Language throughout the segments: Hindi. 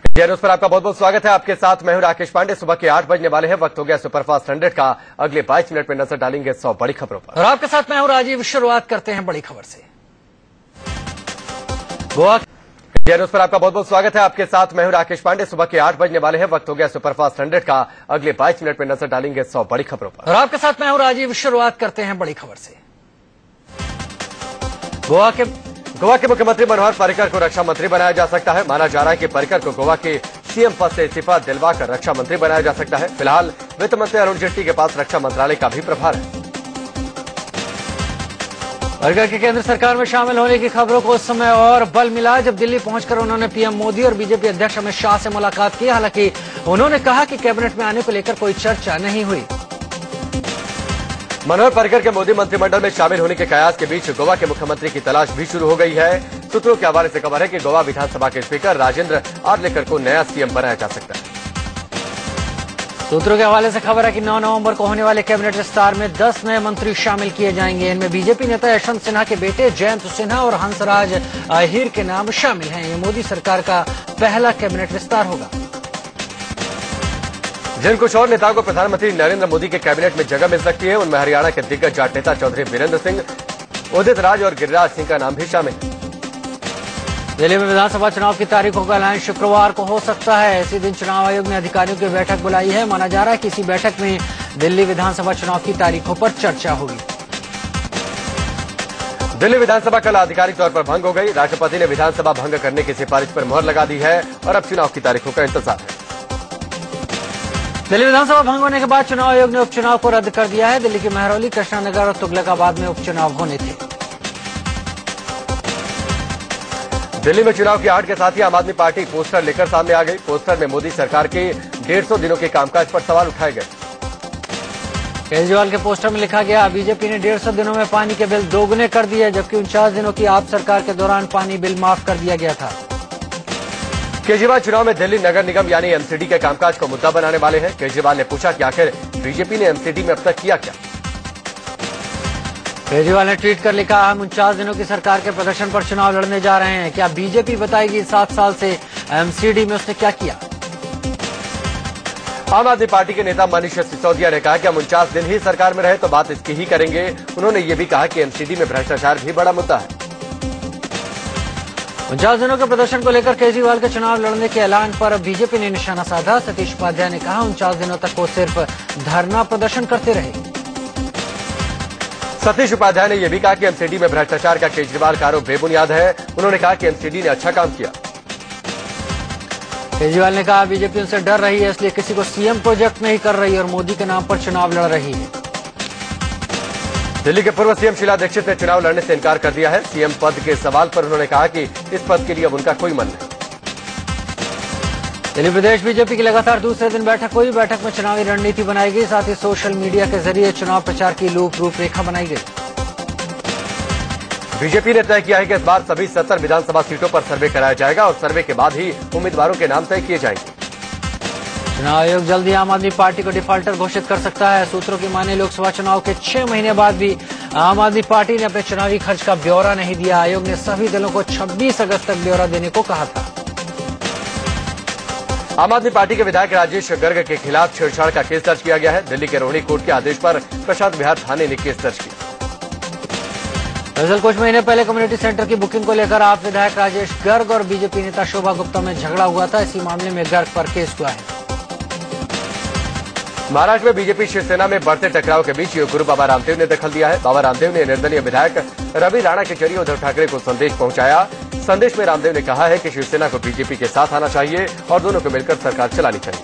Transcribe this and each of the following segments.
न्यूज पर आपका बहुत बहुत स्वागत है। आपके साथ मैं हूं राकेश पांडे। सुबह के 8 बजने वाले हैं। वक्त हो गया सुपरफास्ट 100 का। अगले 22 मिनट में नजर डालेंगे 100 बड़ी खबरों पर। और आपके साथ मैं हूं राजीव। शुरुआत करते हैं बड़ी खबर से। गोवा न्यूज पर आपका बहुत बहुत स्वागत है। आपके साथ मैं हूं राकेश पांडे। सुबह के 8 बजने वाले हैं। वक्त हो गया सुपरफास्ट 100 का। अगले 22 मिनट में नजर डालेंगे 100 बड़ी खबरों पर। और आपके साथ मैं हूं राजीव। शुरुआत करते हैं बड़ी खबर से। गोवा के मुख्यमंत्री मनोहर पर्रिकर को रक्षा मंत्री बनाया जा सकता है। माना जा रहा है कि पर्रिकर को गोवा के सीएम पद से इस्तीफा दिलवाकर रक्षा मंत्री बनाया जा सकता है। फिलहाल वित्त मंत्री अरुण जेटली के पास रक्षा मंत्रालय का भी प्रभार है। पर्रिकर के केंद्र सरकार में शामिल होने की खबरों को उस समय और बल मिला जब दिल्ली पहुंचकर उन्होंने पीएम मोदी और बीजेपी अध्यक्ष अमित शाह से मुलाकात की। हालांकि उन्होंने कहा कि कैबिनेट में आने को लेकर कोई चर्चा नहीं हुई। मनोहर पर्रिकर के मोदी मंत्रिमंडल में शामिल होने के कयास के बीच गोवा के मुख्यमंत्री की तलाश भी शुरू हो गई है। सूत्रों के हवाले से खबर है कि गोवा विधानसभा के स्पीकर राजेंद्र आर्लेकर को नया सीएम बनाया जा सकता है। सूत्रों के हवाले से खबर है कि 9 नवंबर को होने वाले कैबिनेट विस्तार में 10 नए मंत्री शामिल किए जाएंगे। इनमें बीजेपी नेता यशवंत सिन्हा के बेटे जयंत सिन्हा और हंसराज अहीर के नाम शामिल हैं। ये मोदी सरकार का पहला कैबिनेट विस्तार होगा। जिन कुछ और नेताओं को प्रधानमंत्री नरेंद्र मोदी के कैबिनेट में जगह मिल सकती है, उनमें हरियाणा के दिग्गज जाट नेता चौधरी वीरेंद्र सिंह, उदित राज और गिरिराज सिंह का नाम भी शामिल है। दिल्ली में विधानसभा चुनाव की तारीखों का ऐलान शुक्रवार को हो सकता है। इसी दिन चुनाव आयोग ने अधिकारियों की बैठक बुलाई है। माना जा रहा है कि इसी बैठक में दिल्ली विधानसभा चुनाव की तारीखों पर चर्चा होगी। दिल्ली विधानसभा कल आधिकारिक तौर पर भंग हो गई। राष्ट्रपति ने विधानसभा भंग करने की सिफारिश पर मुहर लगा दी है और अब चुनाव की तारीखों का इंतजार है। दिल्ली विधानसभा भंग होने के बाद चुनाव आयोग ने उपचुनाव को रद्द कर दिया है। दिल्ली के महरौली, कृष्णानगर और तुगलकाबाद में उपचुनाव होने थे। दिल्ली में चुनाव की आड़ के साथ ही आम आदमी पार्टी पोस्टर लेकर सामने आ गई। पोस्टर में मोदी सरकार के 150 दिनों के कामकाज पर सवाल उठाए गए। केजरीवाल के पोस्टर में लिखा गया, बीजेपी ने 150 दिनों में पानी के बिल दोगुने कर दिए, जबकि 49 दिनों की आप सरकार के दौरान पानी बिल माफ कर दिया गया था। केजरीवाल चुनाव में दिल्ली नगर निगम यानी एमसीडी के कामकाज को मुद्दा बनाने वाले हैं। केजरीवाल ने पूछा कि आखिर बीजेपी ने एमसीडी में अब तक किया क्या। केजरीवाल ने ट्वीट कर लिखा, हम 49 दिनों की सरकार के प्रदर्शन पर चुनाव लड़ने जा रहे हैं। क्या बीजेपी बताएगी 7 साल से एमसीडी में उसने क्या किया। आम आदमी पार्टी के नेता मनीष सिसोदिया ने कहा कि हम 49 दिन ही सरकार में रहे तो बात इसकी ही करेंगे। उन्होंने ये भी कहा कि एमसीडी में भ्रष्टाचार भी बड़ा मुद्दा है। 49 दिनों के प्रदर्शन को लेकर केजरीवाल के चुनाव लड़ने के ऐलान पर बीजेपी ने निशाना साधा। सतीश उपाध्याय ने कहा, 49 दिनों तक वो सिर्फ धरना प्रदर्शन करते रहे। सतीश उपाध्याय ने यह भी कहा कि एमसीडी में भ्रष्टाचार का केजरीवाल का आरोप बेबुनियाद है। उन्होंने कहा कि एमसीडी ने अच्छा काम किया। केजरीवाल ने कहा, बीजेपी उनसे डर रही है, इसलिए किसी को सीएम प्रोजेक्ट नहीं कर रही और मोदी के नाम पर चुनाव लड़ रही है। दिल्ली के पूर्व सीएम शीला दीक्षित ने चुनाव लड़ने से इनकार कर दिया है। सीएम पद के सवाल पर उन्होंने कहा कि इस पद के लिए अब उनका कोई मन नहीं। दिल्ली प्रदेश बीजेपी की लगातार दूसरे दिन बैठक हुई। बैठक में चुनावी रणनीति बनाई गई, साथ ही सोशल मीडिया के जरिए चुनाव प्रचार की रूपरेखा बनाई गई। बीजेपी ने तय किया है कि इस बार सभी 70 विधानसभा सीटों पर सर्वे कराया जाएगा और सर्वे के बाद ही उम्मीदवारों के नाम तय किए जाएंगे। चुनाव आयोग जल्द ही आम आदमी पार्टी को डिफाल्टर घोषित कर सकता है। सूत्रों की माने लोकसभा चुनाव के 6 महीने बाद भी आम आदमी पार्टी ने अपने चुनावी खर्च का ब्यौरा नहीं दिया। आयोग ने सभी दलों को 26 अगस्त तक ब्यौरा देने को कहा था। आम आदमी पार्टी के विधायक राजेश गर्ग के खिलाफ छेड़छाड़ का केस दर्ज किया गया है। दिल्ली के रोहिणी कोर्ट के आदेश पर प्रशांत विहार थाने ने केस दर्ज किया। दरअसल कुछ महीने पहले कम्युनिटी सेंटर की बुकिंग को लेकर आप विधायक राजेश गर्ग और बीजेपी नेता शोभा गुप्ता में झगड़ा हुआ था। इसी मामले में गर्ग पर केस हुआ है। महाराष्ट्र में बीजेपी शिवसेना में बढ़ते टकराव के बीच गुरु बाबा रामदेव ने दखल दिया है। बाबा रामदेव ने निर्दलीय विधायक रवि राणा के जरिए उद्धव ठाकरे को संदेश पहुंचाया। संदेश में रामदेव ने कहा है कि शिवसेना को बीजेपी के साथ आना चाहिए और दोनों को मिलकर सरकार चलानी चाहिए।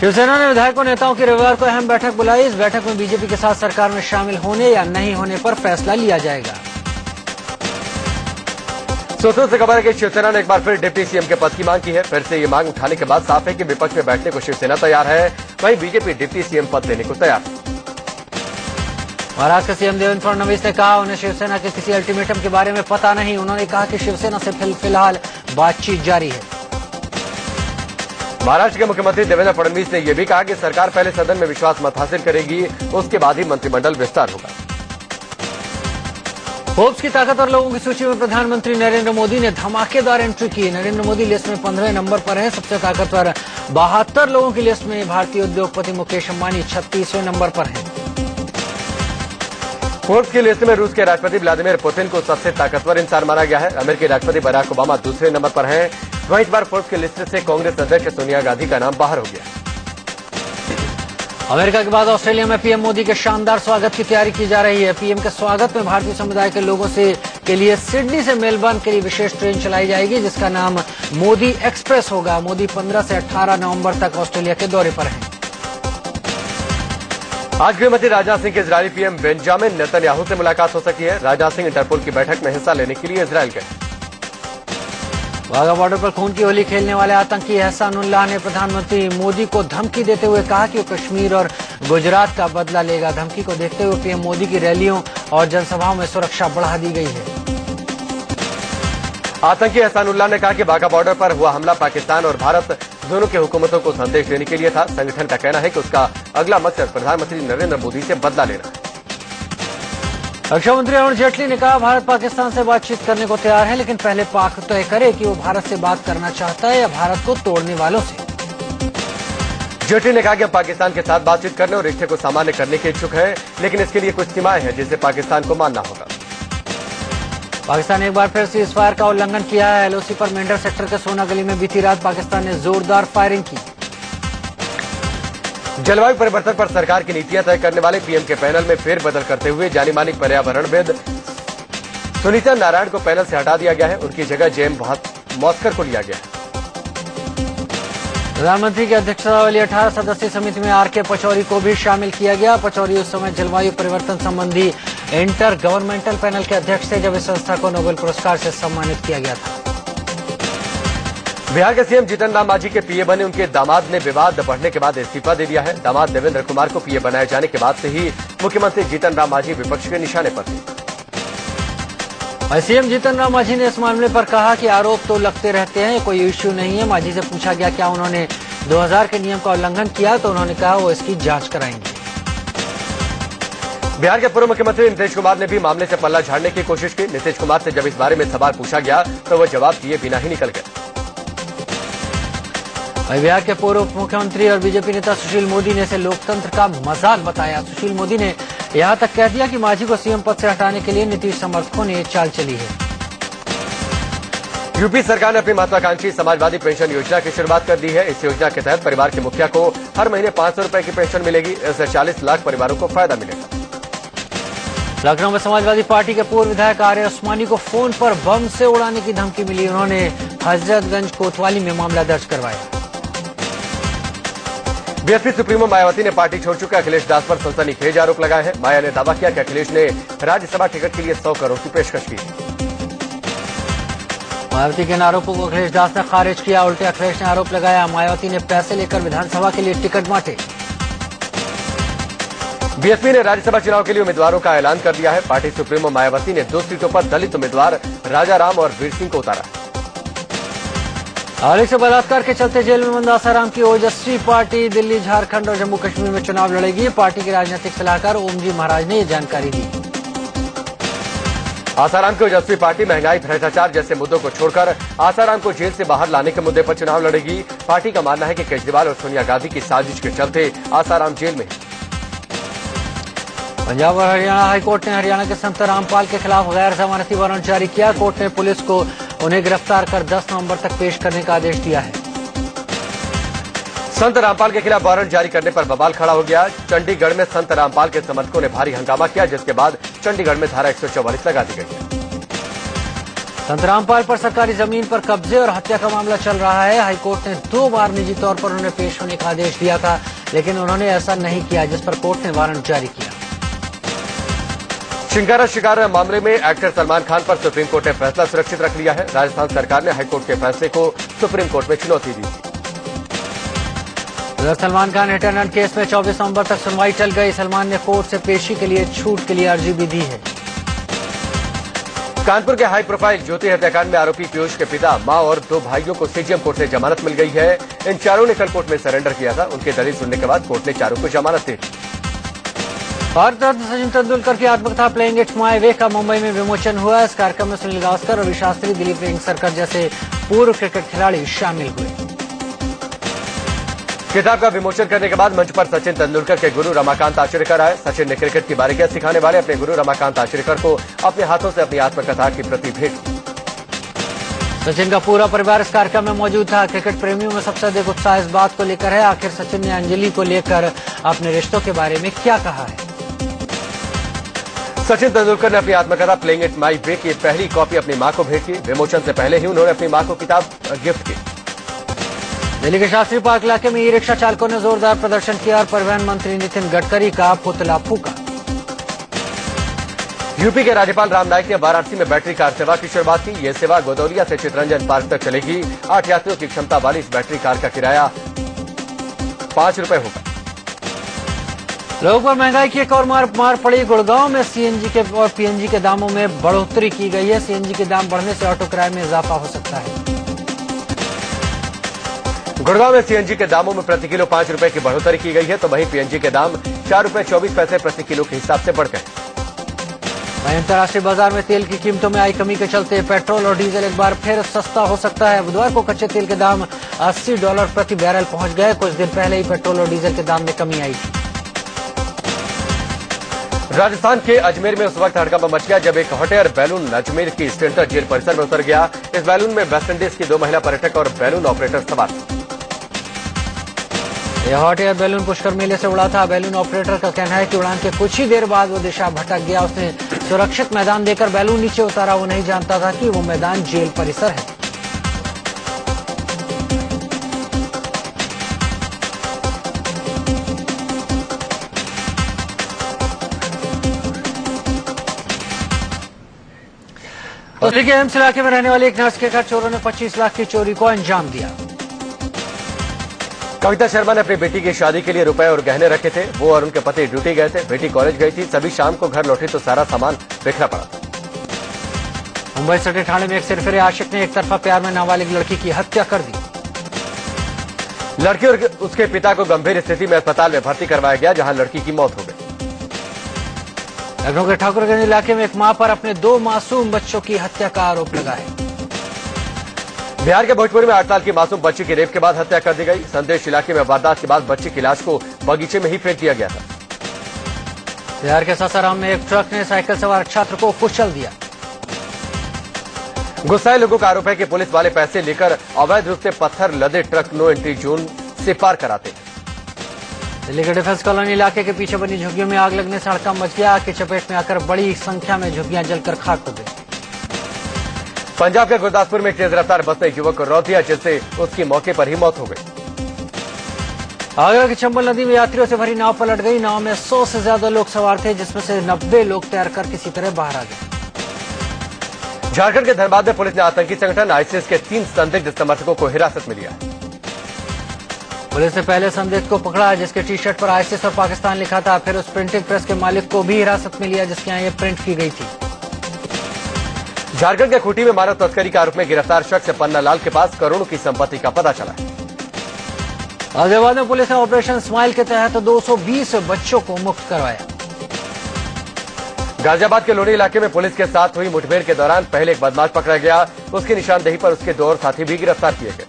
शिवसेना ने विधायकों नेताओं की रविवार को अहम बैठक बुलाई। इस बैठक में बीजेपी के साथ सरकार में शामिल होने या नहीं होने पर फैसला लिया जाएगा। सूत्रों से खबर है कि शिवसेना ने एक बार फिर डिप्टी सीएम के पद की मांग की है। फिर से ये मांग उठाने के बाद साफ है कि विपक्ष में बैठने को शिवसेना तैयार है, वहीं बीजेपी डिप्टी सीएम पद देने को तैयार है। महाराष्ट्र के सीएम देवेंद्र फडणवीस ने कहा, उन्हें शिवसेना के किसी अल्टीमेटम के बारे में पता नहीं। उन्होंने कहा कि शिवसेना से फिलहाल बातचीत जारी है। महाराष्ट्र के मुख्यमंत्री देवेंद्र फडणवीस ने यह भी कहा कि सरकार पहले सदन में विश्वास मत हासिल करेगी, उसके बाद ही मंत्रिमंडल विस्तार होगा। फोर्ब्स की ताकतवर लोगों की सूची में प्रधानमंत्री नरेंद्र मोदी ने धमाकेदार एंट्री की। नरेंद्र मोदी लिस्ट में 15वें नंबर पर हैं। सबसे ताकतवर 72 लोगों की लिस्ट में भारतीय उद्योगपति मुकेश अंबानी 36वें नंबर पर हैं। फोर्ब्स की लिस्ट में रूस के राष्ट्रपति व्लादिमीर पुतिन को सबसे ताकतवर इंसान माना गया है। अमेरिकी राष्ट्रपति बराक ओबामा दूसरे नंबर पर हैं। वहीं इस बार फोर्ब्स की लिस्ट से कांग्रेस अध्यक्ष सोनिया गांधी का नाम बाहर हो गया। अमेरिका के बाद ऑस्ट्रेलिया में पीएम मोदी के शानदार स्वागत की तैयारी की जा रही है। पीएम के स्वागत में भारतीय समुदाय के लोगों के लिए सिडनी से मेलबर्न के लिए विशेष ट्रेन चलाई जाएगी, जिसका नाम मोदी एक्सप्रेस होगा। मोदी 15 से 18 नवंबर तक ऑस्ट्रेलिया के दौरे पर हैं। आज गृहमंत्री राजनाथ सिंह के इजरायली पीएम बेंजामिन नेतन्याहू से मुलाकात हो सकी है। राजनाथ सिंह इंटरपोल की बैठक में हिस्सा लेने के लिए इजरायल गए। वाघा बॉर्डर पर खून की होली खेलने वाले आतंकी एहसानुल्लाह ने प्रधानमंत्री मोदी को धमकी देते हुए कहा कि वो कश्मीर और गुजरात का बदला लेगा। धमकी को देखते हुए पीएम मोदी की रैलियों और जनसभाओं में सुरक्षा बढ़ा दी गई है। आतंकी एहसानुल्लाह ने कहा कि वाघा बॉर्डर पर हुआ हमला पाकिस्तान और भारत दोनों की हुकूमतों को संदेश देने के लिए था। संगठन का कहना है कि उसका अगला मकसद प्रधानमंत्री नरेंद्र मोदी से बदला लेना है। रक्षा मंत्री अरुण जेटली ने कहा, भारत पाकिस्तान से बातचीत करने को तैयार है, लेकिन पहले पाक तय करे कि वो भारत से बात करना चाहता है या भारत को तोड़ने वालों से। जेटली ने कहा कि हम पाकिस्तान के साथ बातचीत करने और रिश्ते को सामान्य करने के इच्छुक हैं, लेकिन इसके लिए कुछ सीमाएं हैं जिसे पाकिस्तान को मानना होगा। पाकिस्तान ने एक बार फिर सीज फायर का उल्लंघन किया है। एलओसी पर मेंढर सेक्टर के सोना गली में बीती रात पाकिस्तान ने जोरदार फायरिंग की। जलवायु परिवर्तन पर सरकार की नीतियां तय करने वाले पीएम के पैनल में फेरबदल करते हुए जानी मानी पर्यावरणविद सुनीता नारायण को पैनल से हटा दिया गया है। उनकी जगह जेएम मॉस्कर को लिया गया है। प्रधानमंत्री की अध्यक्षता वाली 18 सदस्यीय समिति में आरके पचौरी को भी शामिल किया गया। पचौरी उस समय जलवायु परिवर्तन संबंधी इंटर गवर्नमेंटल पैनल के अध्यक्ष थे जब इस संस्था को नोबेल पुरस्कार से सम्मानित किया गया था। बिहार के सीएम जीतन राम मांझी के पीए बने उनके दामाद ने विवाद बढ़ने के बाद इस्तीफा दे दिया है। दामाद देवेंद्र कुमार को पीए बनाए जाने के बाद से ही मुख्यमंत्री जीतन राम मांझी विपक्ष के निशाने पर थे। सीएम जीतन राम मांझी ने इस मामले पर कहा कि आरोप तो लगते रहते हैं, कोई इश्यू नहीं है। मांझी से पूछा गया क्या उन्होंने 2000 के नियम का उल्लंघन किया, तो उन्होंने कहा वो इसकी जांच कराएंगे। बिहार के पूर्व मुख्यमंत्री नीतीश कुमार ने भी मामले से पल्ला झाड़ने की कोशिश की। नीतीश कुमार से जब इस बारे में सवाल पूछा गया तो वो जवाब दिए बिना ही निकल गए। बिहार के पूर्व मुख्यमंत्री और बीजेपी नेता सुशील मोदी ने इसे लोकतंत्र का मजाक बताया। सुशील मोदी ने यहां तक कह दिया कि मांझी को सीएम पद से हटाने के लिए नीतीश समर्थकों ने चाल चली है। यूपी सरकार ने अपनी महत्वाकांक्षी समाजवादी पेंशन योजना की शुरुआत कर दी है। इस योजना के तहत परिवार के मुखिया को हर महीने 500 रुपए की पेंशन मिलेगी। इससे 40 लाख परिवारों को फायदा मिलेगा। लखनऊ में समाजवादी पार्टी के पूर्व विधायक आर्य उस्मानी को फोन पर बम से उड़ाने की धमकी मिली। उन्होंने हजरतगंज कोतवाली में मामला दर्ज करवाया। बीएसपी सुप्रीमो मायावती ने पार्टी छोड़ चुके अखिलेश दास पर सनसनीखेज आरोप लगाए हैं। माया ने दावा किया कि अखिलेश ने राज्यसभा टिकट के लिए 100 करोड़ की पेशकश की। मायावती के इन आरोपों को अखिलेश दास ने खारिज किया। उल्टे अखिलेश ने आरोप लगाया मायावती ने पैसे लेकर विधानसभा के लिए टिकट बांटे। बीएसपी ने राज्यसभा चुनाव के लिए उम्मीदवारों का ऐलान कर दिया है। पार्टी सुप्रीमो मायावती ने 2 सीटों पर दलित उम्मीदवार राजाराम और वीर सिंह को उतारा। हाल ही से बलात्कार के चलते जेल में बंद आसाराम की ओजस्वी पार्टी दिल्ली, झारखंड और जम्मू कश्मीर में चुनाव लड़ेगी। पार्टी के राजनीतिक सलाहकार ओम जी महाराज ने ये जानकारी दी। आसाराम की ओजस्वी पार्टी महंगाई, भ्रष्टाचार जैसे मुद्दों को छोड़कर आसाराम को जेल से बाहर लाने के मुद्दे पर चुनाव लड़ेगी। पार्टी का मानना है कि केजरीवाल और सोनिया गांधी की साजिश के चलते आसाराम जेल में। पंजाब और हरियाणा हाईकोर्ट ने हरियाणा के संत रामपाल के खिलाफ गैर जमानती वारंट जारी किया। कोर्ट ने पुलिस को उन्हें गिरफ्तार कर 10 नवंबर तक पेश करने का आदेश दिया है। संत रामपाल के खिलाफ वारंट जारी करने पर बवाल खड़ा हो गया। चंडीगढ़ में संत रामपाल के समर्थकों ने भारी हंगामा किया, जिसके बाद चंडीगढ़ में धारा 144 लगा दी गई है। संत रामपाल पर सरकारी जमीन पर कब्जे और हत्या का मामला चल रहा है। हाईकोर्ट ने 2 बार निजी तौर पर उन्हें पेश होने का आदेश दिया था, लेकिन उन्होंने ऐसा नहीं किया, जिस पर कोर्ट ने वारंट जारी किया। चिंकारा शिकार मामले में एक्टर सलमान खान पर सुप्रीम कोर्ट ने फैसला सुरक्षित रख लिया है। राजस्थान सरकार ने हाईकोर्ट के फैसले को सुप्रीम कोर्ट में चुनौती दी थी। Salman Khan hit and run case में 24 नवंबर तक सुनवाई चल गई। सलमान ने कोर्ट से पेशी के लिए छूट के लिए अर्जी भी दी है। कानपुर के हाई प्रोफाइल ज्योति हत्याकांड में आरोपी पीयूष के पिता, मां और 2 भाइयों को सीजेएम कोर्ट से जमानत मिल गई है। इन चारों ने कल कोर्ट में सरेंडर किया था। उनकी दलील सुनने के बाद कोर्ट ने चारों को जमानत दी। भारत रत्न सचिन तेंदुलकर की आत्मकथा प्लेइंग इट माय वे का मुंबई में विमोचन हुआ। इस कार्यक्रम में सुनील गावस्कर, रवि शास्त्री, दिलीप वेंगसरकर जैसे पूर्व क्रिकेट खिलाड़ी शामिल हुए। किताब का विमोचन करने के बाद मंच पर सचिन तेंदुलकर के गुरु रमाकांत आचरेकर आए। सचिन ने क्रिकेट की बारीकियां सिखाने वाले अपने गुरु रमाकांत आचरेकर को अपने हाथों से अपनी आत्मकथा की प्रति भेंट की। सचिन का पूरा परिवार इस कार्यक्रम में मौजूद था। क्रिकेट प्रेमियों में सबसे अधिक उत्साह इस बात को लेकर है, आखिर सचिन ने अंजलि को लेकर अपने रिश्तों के बारे में क्या कहा है। सचिन तेंदुलकर ने अपनी आत्मकथा प्लेइंग इट माय वे की पहली कॉपी अपनी मां को भेंट की। विमोचन से पहले ही उन्होंने अपनी मां को किताब गिफ्ट की। दिल्ली के शास्त्री पार्क इलाके में ई रिक्शा चालकों ने जोरदार प्रदर्शन किया और परिवहन मंत्री नितिन गडकरी का पुतला फूका। यूपी के राज्यपाल राम नाईक ने वाराणसी में बैटरी कार सेवा की शुरुआत की। यह सेवा गोदौलिया से चितरंजन पार्क तक चलेगी। 8 यात्रियों की क्षमता वाली इस बैटरी कार का किराया 5 रुपए होगा। लोगों पर महंगाई की एक और मार पड़ी। गुड़गांव में सीएनजी के और पीएनजी के दामों में बढ़ोतरी की गई है। सीएनजी के दाम बढ़ने से ऑटो किराए में इजाफा हो सकता है। गुड़गांव में सीएनजी के दामों में प्रति किलो 5 रुपए की बढ़ोतरी की गई है, तो वहीं पीएनजी के दाम 4 रुपए 24 पैसे प्रति किलो के हिसाब से बढ़ गए। वहीं अंतर्राष्ट्रीय बाजार में तेल की कीमतों में आई कमी के चलते पेट्रोल और डीजल एक बार फिर सस्ता हो सकता है। बुधवार को कच्चे तेल के दाम $80 प्रति बैरल पहुंच गए। कुछ दिन पहले ही पेट्रोल और डीजल के दाम में कमी आई थी। राजस्थान के अजमेर में उस वक्त हड़कंप मच गया जब एक हॉट एयर बैलून अजमेर की सेंट्रल जेल परिसर में उतर गया। इस बैलून में वेस्टइंडीज की 2 महिला पर्यटक और बैलून ऑपरेटर सवार थे। यह हॉट एयर बैलून पुष्कर मेले से उड़ा था। बैलून ऑपरेटर का कहना है कि उड़ान के कुछ ही देर बाद वो दिशा भटक गया। उसने सुरक्षित मैदान देकर बैलून नीचे उतारा। वो नहीं जानता था कि वो मैदान जेल परिसर है। दिल्ली के एम्स इलाके में रहने वाले एक नर्स के घर चोरों ने 25 लाख की चोरी को अंजाम दिया। कविता शर्मा ने अपनी बेटी की शादी के लिए रुपए और गहने रखे थे। वो और उनके पति ड्यूटी गए थे। बेटी कॉलेज गई थी। सभी शाम को घर लौटी तो सारा सामान बिखरा पड़ा था। मुंबई सिटी थाने में एक सिरफिरे आशिक ने एक तरफा प्यार में नाबालिग लड़की की हत्या कर दी। लड़की और उसके पिता को गंभीर स्थिति में अस्पताल में भर्ती करवाया गया, जहां लड़की की मौत हो गई। लखनऊ के ठाकुरगंज इलाके में एक मां पर अपने 2 मासूम बच्चों की हत्या का आरोप लगा है। बिहार के भोजपुर में 8 साल की मासूम बच्ची की रेप के बाद हत्या कर दी गई। संदेश इलाके में वारदात के बाद बच्ची की लाश को बगीचे में ही फेंक दिया गया था। बिहार के सासाराम में एक ट्रक ने साइकिल सवार छात्र को कुचल दिया। गुस्साए लोगों का आरोप है कि पुलिस वाले पैसे लेकर अवैध रूप से पत्थर लदे ट्रक नो एंट्री जोन से पार कराते हैं। दिल्ली के डिफेंस कॉलोनी इलाके के पीछे बनी झुग्गियों में आग लगने से हड़कंप मच गया। आग की चपेट में आकर बड़ी संख्या में झुग्गियां जलकर खाक हो गई। पंजाब के गुरदासपुर में तेज रफ्तार बस ने युवक को रौंद दिया, जिससे उसकी मौके पर ही मौत हो गई। आगरा की चंबल नदी में यात्रियों से भरी नाव पलट गई। नाव में 100 से ज्यादा लोग सवार थे, जिसमें से 90 लोग तैरकर किसी तरह बाहर आ गए। झारखंड के धनबाद में पुलिस ने आतंकी संगठन आईसिस के 3 संदिग्ध समर्थकों को हिरासत में लिया। पुलिस ने पहले संदिग्ध को पकड़ा, जिसके टी शर्ट पर आईसिस और पाकिस्तान लिखा था। फिर उस प्रिंटिंग प्रेस के मालिक को भी हिरासत में लिया, जिसके यहाँ ये प्रिंट की गई थी। झारखंड के खूंटी में मानव तस्करी के आरोप में गिरफ्तार शख्स पन्ना लाल के पास करोड़ों की संपत्ति का पता चला है। गाजियाबाद में पुलिस ने ऑपरेशन स्माइल के तहत 220 बच्चों को मुक्त करवाया। गाजियाबाद के लोनी इलाके में पुलिस के साथ हुई मुठभेड़ के दौरान पहले एक बदमाश पकड़ा गया। उसकी निशानदेही पर उसके 2 और साथी भी गिरफ्तार किए गए।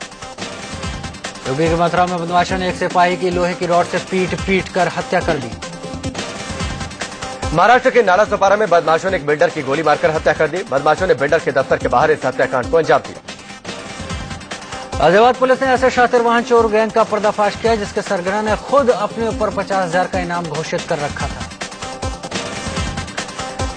यूपी के मथुरा में बदमाशों ने एक सिपाही की लोहे की रॉड से पीट कर हत्या कर दी। महाराष्ट्र के नाला सोपारा में बदमाशों ने एक बिल्डर की गोली मारकर हत्या कर दी। बदमाशों ने बिल्डर के दफ्तर के बाहर इस हत्याकांड को अंजाम दिया। गाजियाबाद पुलिस ने ऐसे शातिर वाहन चोर गैंग का पर्दाफाश किया, जिसके सरगना ने खुद अपने ऊपर 50,000 का इनाम घोषित कर रखा था।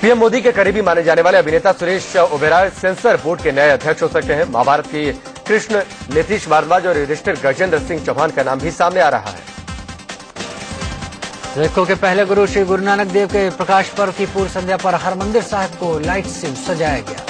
पीएम मोदी के करीबी माने जाने वाले अभिनेता सुरेश ओबेरॉय सेंसर बोर्ड के नए अध्यक्ष हो सकते हैं। महाभारत की कृष्ण, नीतीश भारद्वाज और युधिष्ठिर गजेंद्र सिंह चौहान का नाम भी सामने आ रहा है। सिखों के पहले गुरु श्री गुरु नानक देव के प्रकाश पर्व की पूर्व संध्या पर हरमंदिर साहिब को लाइट से सजाया गया।